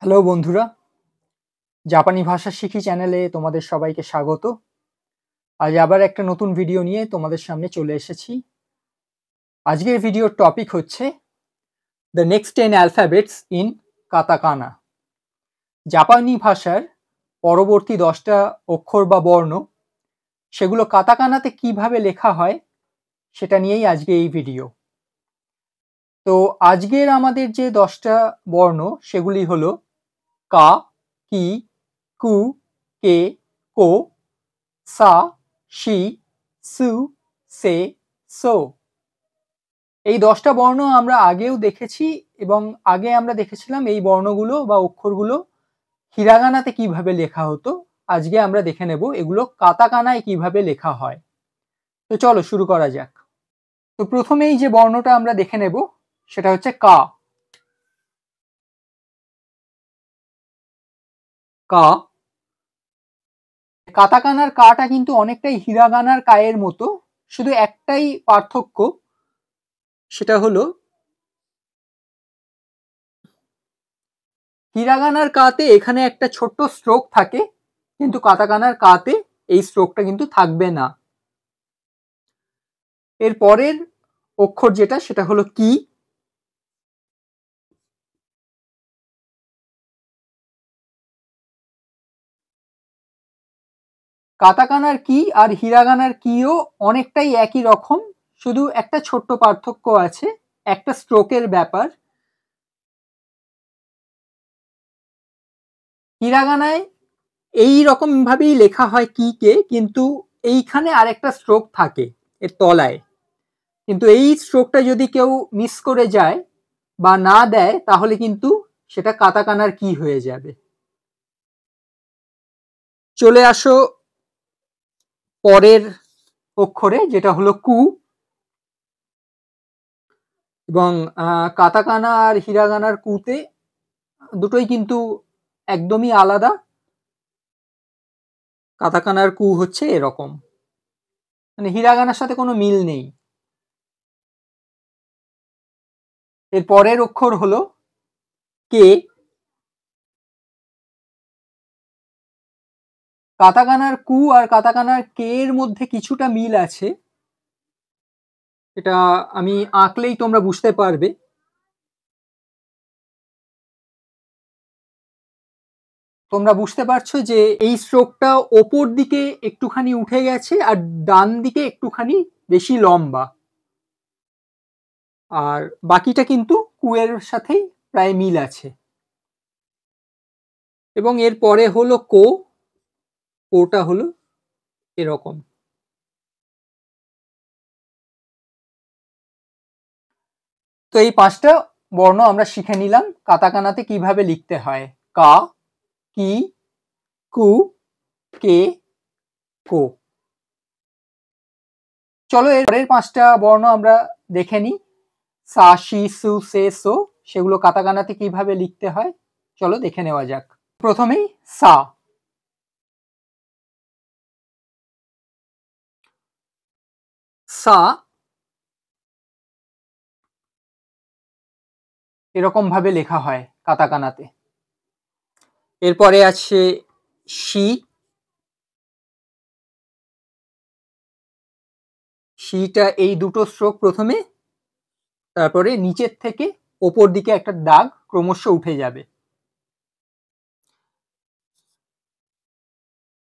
Hello বন্ধুরা, জাপানি ভাষা শিখি চ্যানেলে তোমাদের সবাইকে স্বাগত। আজ আবার একটা নতুন ভিডিও নিয়ে তোমাদের সামনে চলে এসেছি। আজকের ভিডিওর টপিক হচ্ছে the next 10 alphabets in katakana. জাপানি ভাষার পরবর্তী 10টা অক্ষর বা বর্ণ সেগুলো কাতাকানাতে কিভাবে লেখা হয় সেটা নিয়েই আজকে এই ভিডিও। তো আজকের আমাদের যে 10টা বর্ণ সেগুলি হলো কা, কি, কু, কে, কো, সা, শি, সু, সে, সো। এই 10টা বর্ণ আমরা আগেও দেখেছি এবং আগে আমরা দেখেছিলাম এই বর্ণগুলো বা অক্ষরগুলো হিরাগানাতে কিভাবে লেখা হতো। আজকে আমরা দেখে নেব এগুলো কাতাকানায় কিভাবে লেখা হয়। তো চলো শুরু করা যাক। তো প্রথমেই যে বর্ণটা আমরা দেখে নেব সেটা হচ্ছে কা। কা, কাতাকানার কাটা কিন্তু অনেকটাই হিরাগানার কায়ের মতো, শুধু একটাই পার্থক্য, সেটা হলো হিরাগানার কাতে এখানে একটা ছোট্ট স্ট্রোক থাকে, কিন্তু কাতাকানার কাতে এই স্ট্রোকটা কিন্তু থাকবে না। এর পরের অক্ষর যেটা সেটা হলো কি। কাতাকানার কি আর হিরাগানার কিও অনেকটাই একই রকম, শুধু একটা ছোট্ট পার্থক্য আছে, একটা স্ট্রোকের ব্যাপার। হিরাগানায় এই রকম ভাবেই লেখা হয় কি কে, কিন্তু এইখানে আরেকটা স্ট্রোক থাকে এর তলায়, কিন্তু এই স্ট্রোকটা যদি কেউ মিস করে যায় বা না দেয় তাহলে কিন্তু সেটা কাতাকানার কি হয়ে যাবে। চলে আসো পরের অক্ষরে যেটা হলো কু। এবং কাতাকানা আর হিরাগানার কুতে দুটোই কিন্তু একদমই আলাদা। কাতাকানার কু হচ্ছে এরকম, মানে হিরাগানার সাথে কোনো মিল নেই। এর পরের অক্ষর হলো কে। কাতাকানার কু আর কাতাকানার কে এর মধ্যে কিছুটা মিল আছে, এটা আমি আঁকলেই তোমরা বুঝতে পারবে। তোমরা বুঝতে পারছো যে এই স্ট্রোকটা ওপর দিকে একটুখানি উঠে গেছে আর ডান দিকে একটুখানি বেশি লম্বা, আর বাকিটা কিন্তু কুয়ের সাথেই প্রায় মিল আছে। এবং এর পরে হলো কো। কোটা হলো এরকম। তো এই 5টা বর্ণ আমরা শিখে নিলাম কাতাকানাতে কিভাবে লিখতে হয়। কা, কি, কু, কে, কো। চলো এর পরের 5টা বর্ণ আমরা দেখে নিই। সা, শি, সু, সে, সো, সেগুলো কাতাকানাতে কিভাবে লিখতে হয় চলো দেখে নেওয়া যাক। প্রথমেই সা। সা এরকম ভাবে লেখা হয় কাতাকানাতে। এরপরে আছে শি। শিটা এই দুটো স্ট্রোক প্রথমে, তারপরে নিচের থেকে ওপর দিকে একটা দাগ ক্রমশ উঠে যাবে।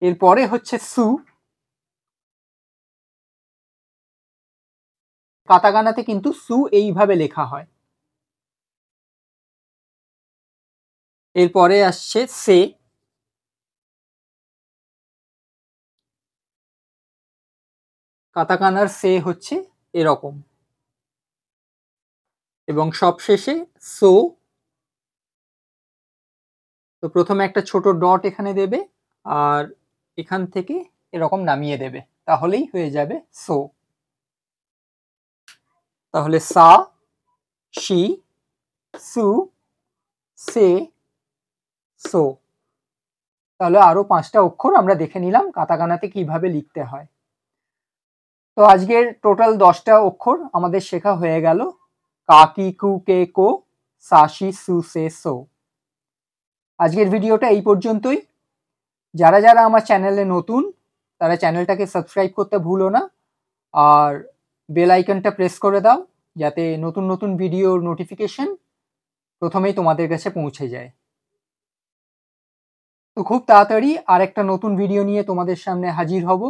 এরপরে হচ্ছে সু। কাতাকানাতে কিন্তু সু এইভাবে লেখা হয়। এরপরে আসছে সে। কাতাকানার সে হচ্ছে এরকম। এবং সবশেষে সো। তো প্রথমে একটা ছোট ডট এখানে দেবে আর এখান থেকে এরকম নামিয়ে দেবে, তাহলেই হয়ে যাবে সো। তাহলে সা, শি, সু, সে, সো। তাহলে আরো 5টা অক্ষর আমরা দেখে নিলাম কাতাকানাতে কিভাবে লিখতে হয়। তো আজকের টোটাল 10টা অক্ষর আমাদের শেখা হয়ে গেল। কা, কি, কু, কে, কো, সা, শি, সু, সে, সো। আজকের ভিডিওটা এই পর্যন্তই। যারা যারা আমার চ্যানেলে নতুন তারা চ্যানেলটাকে সাবস্ক্রাইব করতে ভুলো না, আর বেল আইকনটা প্রেস করে দাও যাতে নতুন নতুন ভিডিওর নোটিফিকেশন প্রথমেই তোমাদের কাছে পৌঁছে যায়। তো খুব তাড়াতাড়ি আর একটা নতুন ভিডিও নিয়ে তোমাদের সামনে হাজির হব।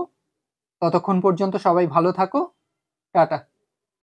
ততক্ষণ পর্যন্ত সবাই ভালো থাকো। টাটা।